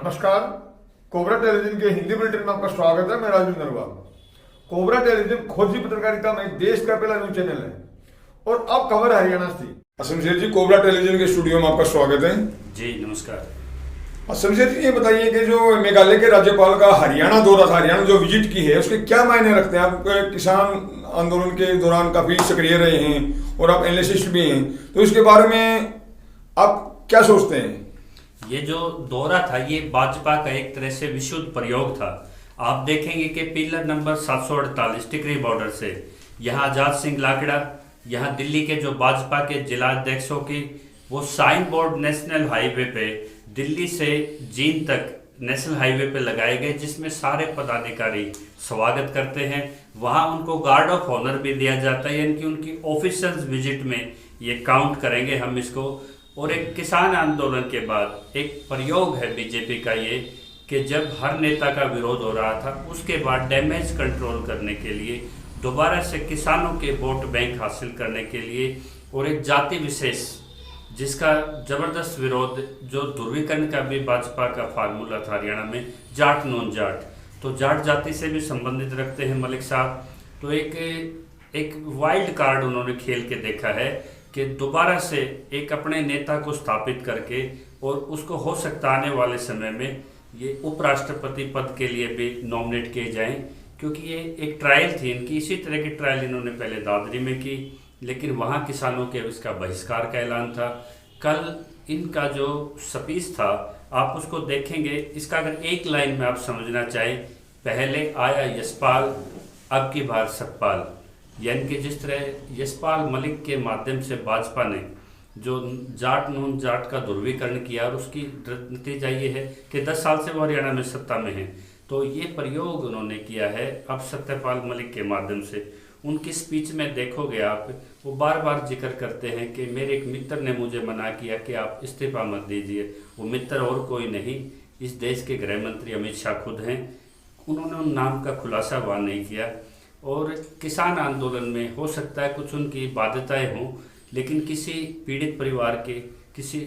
नमस्कार। Cobra television के Hindi bulletin में आपका स्वागत है। मैं राजू नरवाल। कोबरा टेलीविजन खोजी पत्रकारिता में देश का पहला न्यूज चैनल है और अब खबर हरियाणा से। शमशेर जी, कोबरा टेलीविजन के स्टूडियो में आपका स्वागत है। जी नमस्कार। शमशेर जी, ये बताइए कि जो मेघालय के राज्यपाल का हरियाणा दौरा था, हरियाणा जो विजिट की है, उसके क्या मायने रखते हैं? आप किसान आंदोलन के दौरान काफी सक्रिय रहे हैं और आप एनालिस्ट भी हैं, तो इसके बारे में आप क्या सोचते हैं? ये जो दौरा था ये भाजपा का एक तरह से विशुद्ध प्रयोग था। आप देखेंगे कि पिलर नंबर 748 टिकरी बॉर्डर से यहाँ आजाद सिंह लाकड़ा, यहाँ दिल्ली के जो भाजपा के जिला अध्यक्षों की वो साइन बोर्ड नेशनल हाईवे पे दिल्ली से जींद तक नेशनल हाईवे पे लगाए गए, जिसमें सारे पदाधिकारी स्वागत करते हैं। वहाँ उनको गार्ड ऑफ ऑनर भी दिया जाता है, यानी कि उनकी ऑफिशियल विजिट में ये काउंट करेंगे हम इसको। और एक किसान आंदोलन के बाद एक प्रयोग है बीजेपी का ये कि जब हर नेता का विरोध हो रहा था उसके बाद डैमेज कंट्रोल करने के लिए दोबारा से किसानों के वोट बैंक हासिल करने के लिए और एक जाति विशेष जिसका जबरदस्त विरोध, जो ध्रुवीकरण का भी भाजपा का फार्मूला था हरियाणा में, जाट नॉन जाट, तो जाट जाति से भी संबंधित रखते हैं मलिक साहब। तो एक वाइल्ड कार्ड उन्होंने खेल के देखा है कि दोबारा से एक अपने नेता को स्थापित करके और उसको हो सकता आने वाले समय में ये उपराष्ट्रपति पद के लिए भी नॉमिनेट किए जाएं, क्योंकि ये एक ट्रायल थी इनकी। इसी तरह की ट्रायल इन्होंने पहले दादरी में की, लेकिन वहाँ किसानों के इसका बहिष्कार का ऐलान था। कल इनका जो स्पीच था आप उसको देखेंगे, इसका अगर एक लाइन में आप समझना चाहें, पहले आया यशपाल अब की बार सतपाल, यानी कि जिस तरह यशपाल मलिक के माध्यम से भाजपा ने जो जाट नून जाट का ध्रुवीकरण किया और उसकी नतीजा ये है कि 10 साल से वो हरियाणा में सत्ता में है, तो ये प्रयोग उन्होंने किया है अब सत्यपाल मलिक के माध्यम से। उनकी स्पीच में देखोगे आप, वो बार बार जिक्र करते हैं कि मेरे एक मित्र ने मुझे मना किया कि आप इस्तीफा मत दीजिए। वो मित्र और कोई नहीं, इस देश के गृह मंत्री अमित शाह खुद हैं। उन्होंने उन नाम का खुलासा वहाँ नहीं किया। और किसान आंदोलन में हो सकता है कुछ उनकी बाध्यताएं हों, लेकिन किसी पीड़ित परिवार के, किसी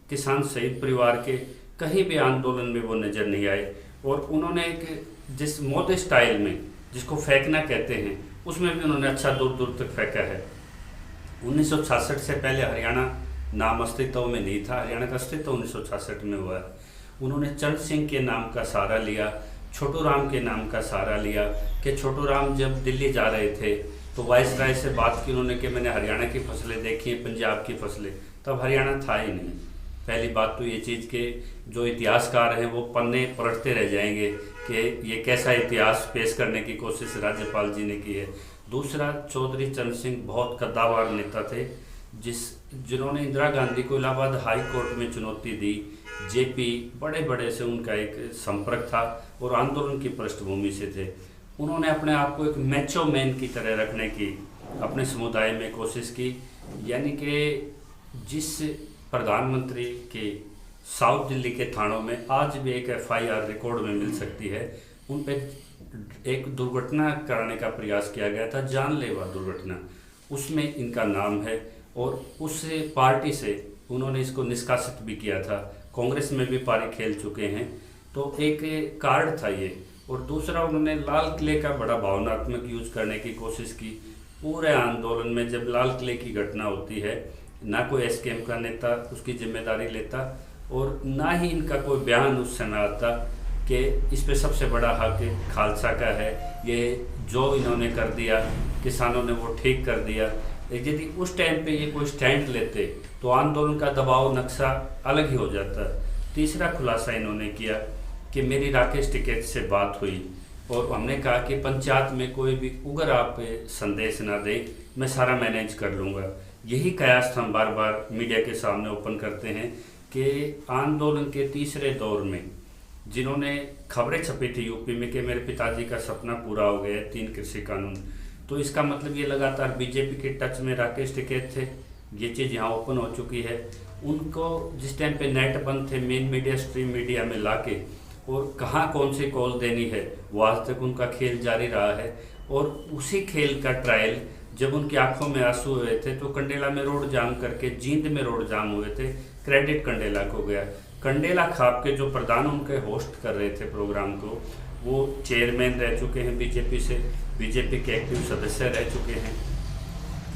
किसान शहीद परिवार के कहीं भी आंदोलन में वो नज़र नहीं आए। और उन्होंने एक जिस मोदी स्टाइल में जिसको फेंकना कहते हैं, उसमें भी उन्होंने अच्छा दूर दूर तक फेंका है। 1966 से पहले हरियाणा नाम अस्तित्व में नहीं था, हरियाणा का अस्तित्व 1966 में हुआ है। उन्होंने चरण सिंह के नाम का सहारा लिया, छोटू राम के नाम का सहारा लिया कि छोटू राम जब दिल्ली जा रहे थे तो वाइसराय से बात की उन्होंने कि मैंने हरियाणा की फसलें देखी हैं, पंजाब की फसलें, तब हरियाणा था ही नहीं। पहली बात तो ये चीज़ के जो इतिहासकार हैं वो पन्ने पलटते रह जाएंगे कि ये कैसा इतिहास पेश करने की कोशिश राज्यपाल जी ने की है। दूसरा, चौधरी चरण सिंह बहुत कद्दावर नेता थे जिन्होंने इंदिरा गांधी को इलाहाबाद हाई कोर्ट में चुनौती दी। जेपी बड़े बड़े से उनका एक संपर्क था और आंदोलन की पृष्ठभूमि से थे। उन्होंने अपने आप को एक मैचो मैन की तरह रखने की अपने समुदाय में कोशिश की, यानी कि जिस प्रधानमंत्री के साउथ दिल्ली के थानों में आज भी एक FIR रिकॉर्ड में मिल सकती है, उन पर एक दुर्घटना कराने का प्रयास किया गया था, जानलेवा दुर्घटना, उसमें इनका नाम है। और उस पार्टी से उन्होंने इसको निष्कासित भी किया था, कांग्रेस में भी पारी खेल चुके हैं, तो एक कार्ड था ये। और दूसरा, उन्होंने लाल किले का बड़ा भावनात्मक यूज करने की कोशिश की पूरे आंदोलन में। जब लाल किले की घटना होती है, ना कोई SKM का नेता उसकी जिम्मेदारी लेता और ना ही इनका कोई बयान उस समय आता कि इस पे सबसे बड़ा हक खालसा का है, ये जो इन्होंने कर दिया किसानों ने वो ठीक कर दिया। यदि उस टाइम पे ये कोई स्टैंड लेते तो आंदोलन का दबाव नक्शा अलग ही हो जाता। तीसरा खुलासा इन्होंने किया कि मेरी राकेश टिकैत से बात हुई और हमने कहा कि पंचायत में कोई भी उगर आप संदेश ना दे, मैं सारा मैनेज कर लूँगा। यही कयास हम बार बार मीडिया के सामने ओपन करते हैं कि आंदोलन के तीसरे दौर में जिन्होंने खबरें छपी थी यूपी में कि मेरे पिताजी का सपना पूरा हो गया, 3 कृषि कानून, तो इसका मतलब ये लगातार बीजेपी के टच में राकेश टिकैत थे। ये चीज़ यहाँ ओपन हो चुकी है। उनको जिस टाइम पे नेट बंद थे मेन मीडिया स्ट्रीम मीडिया में लाके और कहाँ कौन सी कॉल देनी है, वो आज तक उनका खेल जारी रहा है। और उसी खेल का ट्रायल जब उनकी आंखों में आंसू हुए थे तो कंडेला में रोड जाम करके जींद में रोड जाम हुए थे, क्रेडिट कंडेला को गया। कंडेला खाप के जो प्रधान उनके होस्ट कर रहे थे प्रोग्राम को, वो चेयरमैन रह चुके हैं बीजेपी से, बीजेपी के एक्टिव सदस्य रह चुके हैं।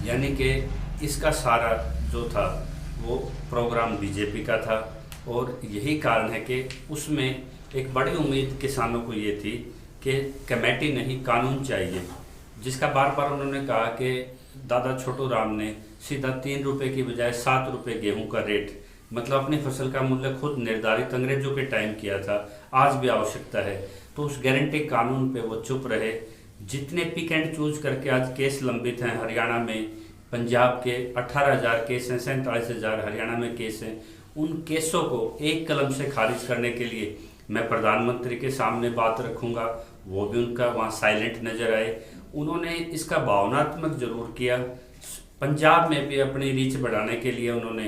यानी कि इसका सारा जो था वो प्रोग्राम बीजेपी का था, और यही कारण है कि उसमें एक बड़ी उम्मीद किसानों को ये थी कि कमेटी नहीं कानून चाहिए, जिसका बार बार उन्होंने कहा कि दादा छोटू राम ने सीधा 3 रुपये की बजाय 7 रुपये गेहूं का रेट, मतलब अपनी फसल का मूल्य खुद निर्धारित अंग्रेजों के टाइम किया था, आज भी आवश्यकता है। तो उस गारंटी कानून पे वो चुप रहे। जितने पिक एंड चूज करके आज केस लंबित हैं हरियाणा में, पंजाब के 18,000 केस हैं, 47,000 हरियाणा में केस हैं, उन केसों को एक कलम से खारिज करने के लिए मैं प्रधानमंत्री के सामने बात रखूंगा। वो भी उनका वहाँ साइलेंट नजर आए। उन्होंने इसका भावनात्मक जरूर किया। पंजाब में भी अपनी रीच बढ़ाने के लिए उन्होंने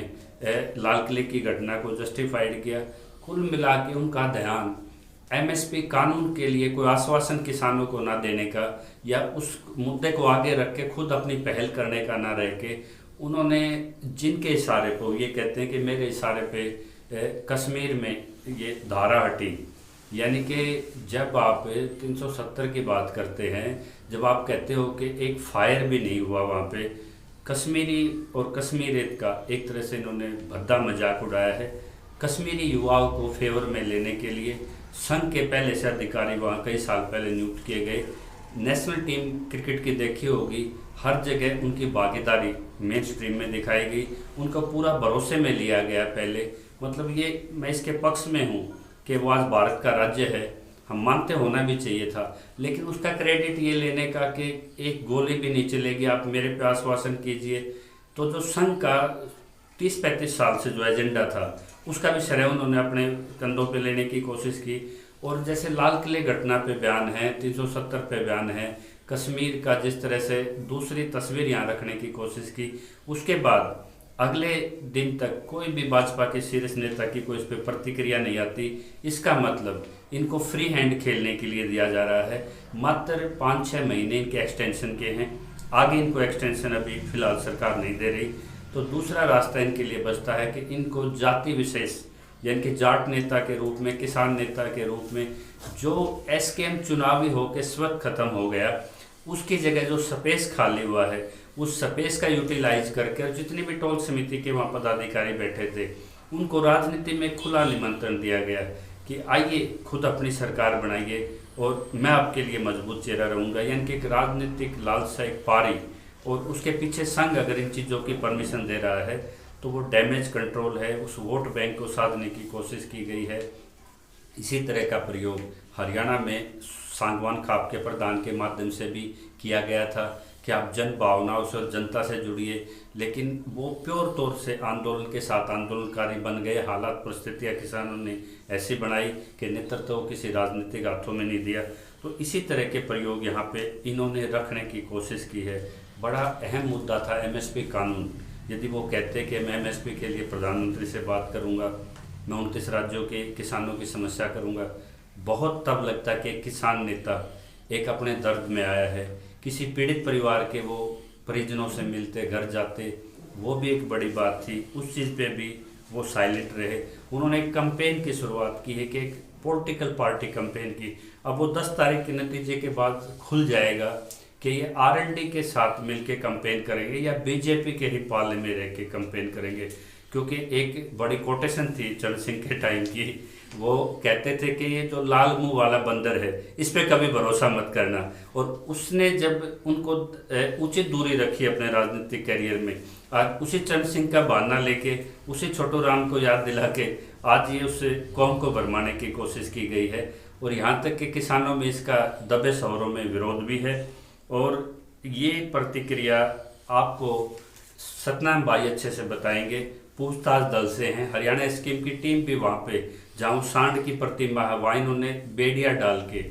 लाल किले की घटना को जस्टिफाइड किया। कुल मिला के उनका ध्यान एमएसपी कानून के लिए कोई आश्वासन किसानों को ना देने का, या उस मुद्दे को आगे रख के खुद अपनी पहल करने का ना रह के, उन्होंने जिनके इशारे पर, ये कहते हैं कि मेरे इशारे पे कश्मीर में ये धारा हटी। यानी कि जब आप 370 की बात करते हैं, जब आप कहते हो कि एक फायर भी नहीं हुआ वहाँ पे, कश्मीरी और कश्मीरियत का एक तरह से इन्होंने भद्दा मजाक उड़ाया है। कश्मीरी युवाओं को फेवर में लेने के लिए संघ के पहले से अधिकारी वहाँ कई साल पहले नियुक्त किए गए। नेशनल टीम क्रिकेट की देखी होगी, हर जगह उनकी भागीदारी मेन स्ट्रीम में दिखाई गई, उनको पूरा भरोसे में लिया गया पहले। मतलब ये मैं इसके पक्ष में हूँ कि वो आज भारत का राज्य है, हम मानते होना भी चाहिए था, लेकिन उसका क्रेडिट ये लेने का कि एक गोली भी नहीं चलेगी, आप मेरे पे आश्वासन कीजिए। तो जो संघ का 30-35 साल से जो एजेंडा था उसका भी श्रेय उन्होंने अपने कंधों पे लेने की कोशिश की। और जैसे लाल किले घटना पे बयान है, 370 पे बयान है, कश्मीर का जिस तरह से दूसरी तस्वीर यहाँ रखने की कोशिश की, उसके बाद अगले दिन तक कोई भी भाजपा के सीरियस नेता की कोई इस पर प्रतिक्रिया नहीं आती। इसका मतलब इनको फ्री हैंड खेलने के लिए दिया जा रहा है। मात्र 5-6 महीने इनके एक्सटेंशन के हैं, आगे इनको एक्सटेंशन अभी फिलहाल सरकार नहीं दे रही। तो दूसरा रास्ता इनके लिए बचता है कि इनको जाति विशेष, यानी कि जाट नेता के रूप में, किसान नेता के रूप में, जो एसकेएम चुनावी होकर स्वतः खत्म हो गया, उसकी जगह जो स्पेस खाली हुआ है, उस स्पेस का यूटिलाइज करके, और जितनी भी टोल समिति के वहाँ पदाधिकारी बैठे थे उनको राजनीति में खुला निमंत्रण दिया गया कि आइए खुद अपनी सरकार बनाइए और मैं आपके लिए मजबूत चेहरा रहूँगा। यानी कि एक राजनीतिक लालसा, एक पारी, और उसके पीछे संघ अगर इन चीज़ों की परमिशन दे रहा है तो वो डैमेज कंट्रोल है, उस वोट बैंक को साधने की कोशिश की गई है। इसी तरह का प्रयोग हरियाणा में सांगवान खाप के प्रधान के माध्यम से भी किया गया था कि आप जन भावनाओं से और जनता से जुड़िए, लेकिन वो प्योर तौर से आंदोलन के साथ आंदोलनकारी बन गए। हालात परिस्थितियाँ किसानों ने ऐसी बनाई कि नेतृत्व किसी राजनीतिक हाथों में नहीं दिया। तो इसी तरह के प्रयोग यहाँ पे इन्होंने रखने की कोशिश की है। बड़ा अहम मुद्दा था एमएसपी कानून। यदि वो कहते कि मैं एमएसपी के लिए प्रधानमंत्री से बात करूँगा, मैं 29 राज्यों के किसानों की समस्या करूँगा, बहुत तब लगता कि एक किसान नेता एक अपने दर्द में आया है, किसी पीड़ित परिवार के वो परिजनों से मिलते, घर जाते, वो भी एक बड़ी बात थी। उस चीज़ पे भी वो साइलेंट रहे। उन्होंने एक कैंपेन की शुरुआत की है कि एक पॉलिटिकल पार्टी कैंपेन की। अब वो 10 तारीख के नतीजे के बाद खुल जाएगा कि ये आरएलडी के साथ मिलके कैंपेन करेंगे या बीजेपी के ही पाले में रह के कैंपेन करेंगे। क्योंकि एक बड़ी कोटेशन थी चरण सिंह के टाइम की, वो कहते थे कि ये जो लाल मुंह वाला बंदर है इस पे कभी भरोसा मत करना। और उसने जब उनको उचित दूरी रखी अपने राजनीतिक करियर में, आज उसी चरण सिंह का बहाना लेके, उसी छोटू राम को याद दिला के आज ये उस कौम को भरमाने की कोशिश की गई है। और यहाँ तक कि किसानों में इसका दबे शहरों में विरोध भी है। और ये प्रतिक्रिया आपको सतनाम भाई अच्छे से बताएंगे, पूछताछ दल से हैं। हरियाणा स्कीम की टीम भी वहाँ पे, जहाँ सांड की प्रतिमा है, वहाँ इन्होंने बेड़िया डाल के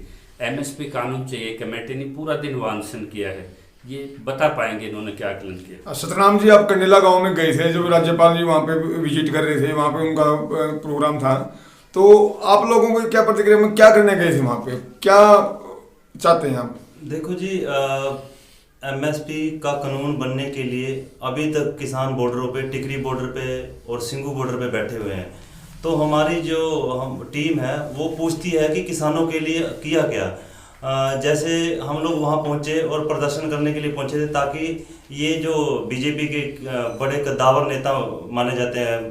एमएसपी कानून चाहिए कमेटी ने पूरा दिन वांछन किया है। ये बता पाएंगे इन्होंने क्या आकलन किया। सतनाम जी, आप कंडेला गांव में गए थे, जो राज्यपाल जी वहाँ पे विजिट कर रहे थे, वहाँ पे उनका प्रोग्राम था, तो आप लोगों को क्या प्रतिक्रिया में क्या करने गए थे वहाँ पे, क्या चाहते हैं आप? देखो जी, एमएसपी का कानून बनने के लिए अभी तक किसान बॉर्डरों पे, टिकरी बॉर्डर पे और सिंगू बॉर्डर पे बैठे हुए हैं। तो हमारी जो हम टीम है वो पूछती है कि किसानों के लिए किया क्या। जैसे हम लोग वहाँ पहुँचे और प्रदर्शन करने के लिए पहुँचे थे, ताकि ये जो बीजेपी के बड़े कद्दावर नेता माने जाते हैं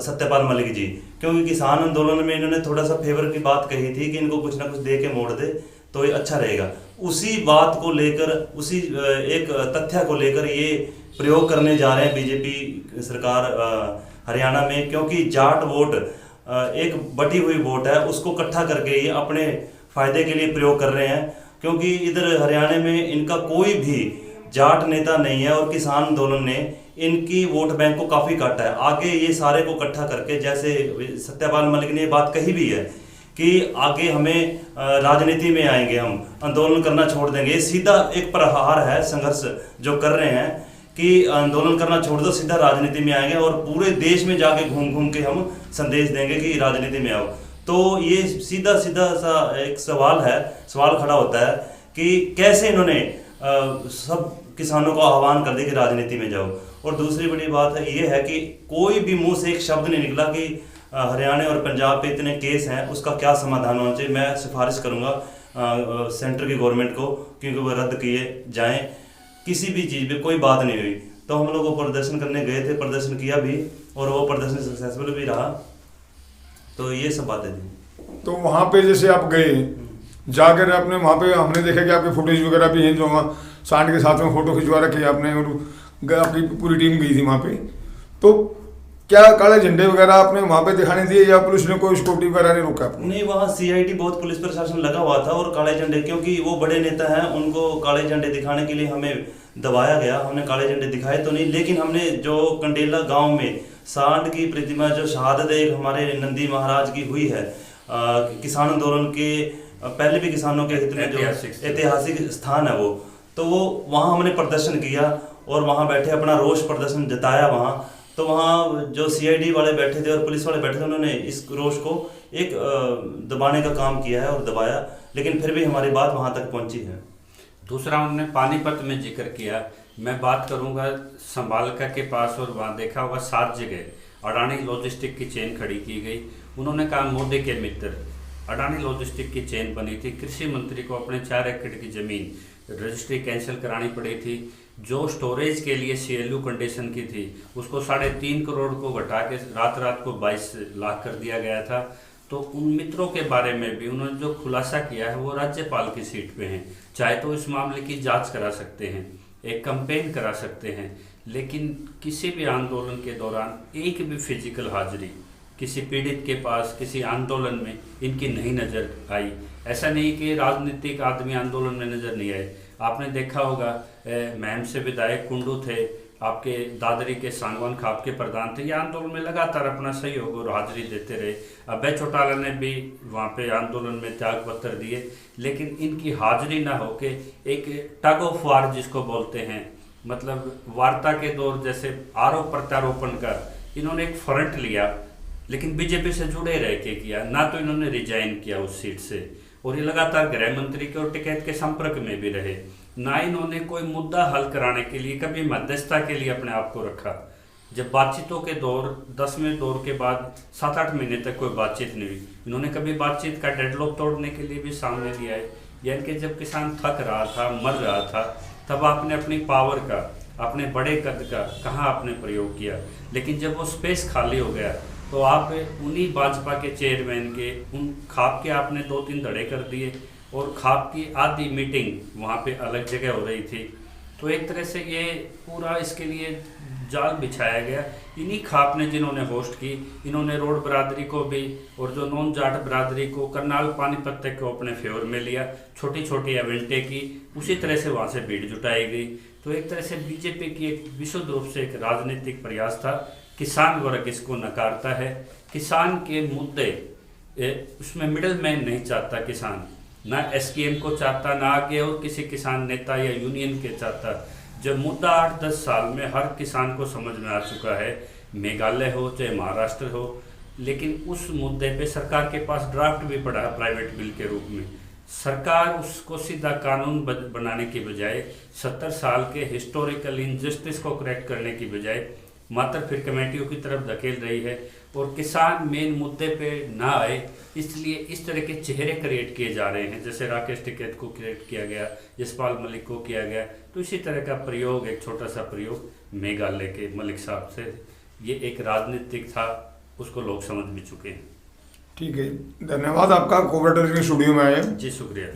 सत्यपाल मलिक जी, क्योंकि किसान आंदोलन में इन्होंने थोड़ा सा फेवर की बात कही थी कि इनको कुछ ना कुछ दे के मोड़ दे तो ये अच्छा रहेगा। उसी बात को लेकर, उसी एक तथ्य को लेकर ये प्रयोग करने जा रहे हैं बीजेपी सरकार हरियाणा में, क्योंकि जाट वोट एक बटी हुई वोट है, उसको इकट्ठा करके ये अपने फायदे के लिए प्रयोग कर रहे हैं। क्योंकि इधर हरियाणा में इनका कोई भी जाट नेता नहीं है और किसान आंदोलन ने इनकी वोट बैंक को काफ़ी काटा है। आगे ये सारे को इकट्ठा करके, जैसे सत्यपाल मलिक ने ये बात कही भी है कि आगे हमें राजनीति में आएंगे, हम आंदोलन करना छोड़ देंगे। ये सीधा एक प्रहार है, संघर्ष जो कर रहे हैं कि आंदोलन करना छोड़ दो, सीधा राजनीति में आएंगे और पूरे देश में जाके घूम घूम के हम संदेश देंगे कि राजनीति में आओ। तो ये सीधा सीधा सा एक सवाल खड़ा होता है कि कैसे इन्होंने सब किसानों को आह्वान कर दिया कि राजनीति में जाओ। और दूसरी बड़ी बात है ये है कि कोई भी मुंह से एक शब्द नहीं निकला कि हरियाणा और पंजाब पे इतने केस हैं, उसका क्या समाधान होना चाहिए। मैं सिफारिश करूंगा सेंटर की गवर्नमेंट को, क्योंकि वो रद्द किए जाएं। किसी भी चीज़ पे कोई बात नहीं हुई। तो हम लोग वो प्रदर्शन करने गए थे, प्रदर्शन किया भी और वो प्रदर्शन सक्सेसफुल भी रहा। तो ये सब बातें थी। तो वहाँ पे जैसे आप गए, जाकर आपने वहाँ पे हमने देखा कि आपके फुटेज वगैरह भी हैं जो वहाँ सांड के साथ में फोटो खिंचवा रखे आपने, और आपकी पूरी टीम गई थी वहाँ पे। तो क्या काले झंडे वगैरह आपने वहाँ पे दिखाने दिए या पुलिस ने कोई सिक्योरिटी वगैरह नहीं रोका आपको? नहीं, वहाँ सीआईडी बहुत पुलिस प्रशासन लगा हुआ था और काले झंडे, क्योंकि वो बड़े नेता हैं, उनको काले झंडे दिखाने के लिए हमें दबाया गया। हमने काले झंडे दिखाए तो नहीं, लेकिन हमने जो कंडेला गांव में सांड की प्रतिमा, जो शहादत एक हमारे नंदी महाराज की हुई है किसान आंदोलन के पहले भी किसानों के हित में, जो ऐतिहासिक स्थान है वो, तो वो वहाँ हमने प्रदर्शन किया और वहाँ बैठे अपना रोष प्रदर्शन जताया वहाँ। तो वहाँ जो सीआईडी वाले बैठे थे और पुलिस वाले बैठे थे, उन्होंने इस रोष को एक दबाने का काम किया है और दबाया, लेकिन फिर भी हमारी बात वहाँ तक पहुँची है। दूसरा, उन्होंने पानीपत में जिक्र किया। मैं बात करूंगा संभालका के पास, और वहाँ देखा होगा 7 जगह अडानी लॉजिस्टिक की चेन खड़ी की गई। उन्होंने कहा मोदी के मित्र, अडानी लॉजिस्टिक की चेन बनी थी। कृषि मंत्री को अपने 4 एकड़ की ज़मीन रजिस्ट्री कैंसिल करानी पड़ी थी। जो स्टोरेज के लिए सीएलयू कंडीशन की थी, उसको 3.5 करोड़ को घटा के रात को 22 लाख कर दिया गया था। तो उन मित्रों के बारे में भी उन्होंने जो खुलासा किया है, वो राज्यपाल की सीट पे हैं। चाहे तो इस मामले की जांच करा सकते हैं, एक कैंपेन करा सकते हैं, लेकिन किसी भी आंदोलन के दौरान एक भी फिजिकल हाजिरी किसी पीड़ित के पास किसी आंदोलन में इनकी नहीं नज़र आई। ऐसा नहीं कि राजनीतिक आदमी आंदोलन में नज़र नहीं आए। आपने देखा होगा महम से विधायक कुंडू थे, आपके दादरी के सांगवान खाप के प्रधान थे, ये आंदोलन में लगातार अपना सहयोग और हाजिरी देते रहे। अभय चौटाला ने भी वहाँ पे आंदोलन में त्याग पत्र दिए, लेकिन इनकी हाजिरी ना हो के एक टग ऑफ वार जिसको बोलते हैं, मतलब वार्ता के दौर जैसे आरोप प्रत्यारोपण का इन्होंने एक फ्रंट लिया, लेकिन बीजेपी से जुड़े रह के किया ना। तो इन्होंने रिजाइन किया उस सीट से, और ये लगातार गृह मंत्री के और टिकैत के संपर्क में भी रहे। ना इन्होंने कोई मुद्दा हल कराने के लिए कभी मध्यस्थता के लिए अपने आप को रखा। जब बातचीतों के दौर 10वें दौर के बाद 7-8 महीने तक कोई बातचीत नहीं हुई, इन्होंने कभी बातचीत का डेडलॉक तोड़ने के लिए भी सामने लिया है। यानी कि जब किसान थक रहा था, मर रहा था, तब आपने अपनी पावर का, अपने बड़े कद का कहाँ आपने प्रयोग किया। लेकिन जब वो स्पेस खाली हो गया तो आप उन्हीं भाजपा के चेयरमैन के उन खाप के आपने 2-3 धड़े कर दिए, और खाप की आधी मीटिंग वहाँ पे अलग जगह हो रही थी। तो एक तरह से ये पूरा इसके लिए जाल बिछाया गया। इन्हीं खाप ने जिन्होंने होस्ट की, इन्होंने रोड बरादरी को भी और जो नॉन जाट बरादरी को, करनाल पानीपत तक को अपने फेवर में लिया, छोटी छोटी इवेंटें की, उसी तरह से वहाँ से भीड़ जुटाई गई। तो एक तरह से बीजेपी की एक विशुद्ध रूप से एक राजनीतिक प्रयास था। किसान वर्ग इसको नकारता है। किसान के मुद्दे, उसमें मिडल मैन नहीं चाहता किसान, ना एसकेएम को चाहता, ना आगे और किसी किसान नेता या यूनियन के चाहता। जब मुद्दा 8-10 साल में हर किसान को समझ में आ चुका है, मेघालय हो चाहे महाराष्ट्र हो, लेकिन उस मुद्दे पे सरकार के पास ड्राफ्ट भी पड़ा है प्राइवेट बिल के रूप में। सरकार उसको सीधा कानून बनाने की बजाय 70 साल के हिस्टोरिकल इनजस्टिस को करेक्ट करने की बजाय मात्र फिर कमेटियों की तरफ धकेल रही है, और किसान मेन मुद्दे पे ना आए इसलिए इस तरह के चेहरे क्रिएट किए जा रहे हैं। जैसे राकेश टिकैत को क्रिएट किया गया, यशपाल मलिक को किया गया, तो इसी तरह का प्रयोग, एक छोटा सा प्रयोग मेघालय के मलिक साहब से, ये एक राजनीतिक था, उसको लोग समझ भी चुके हैं। ठीक है, धन्यवाद आपका कोऑपरेटर के स्टूडियो में आए। जी शुक्रिया।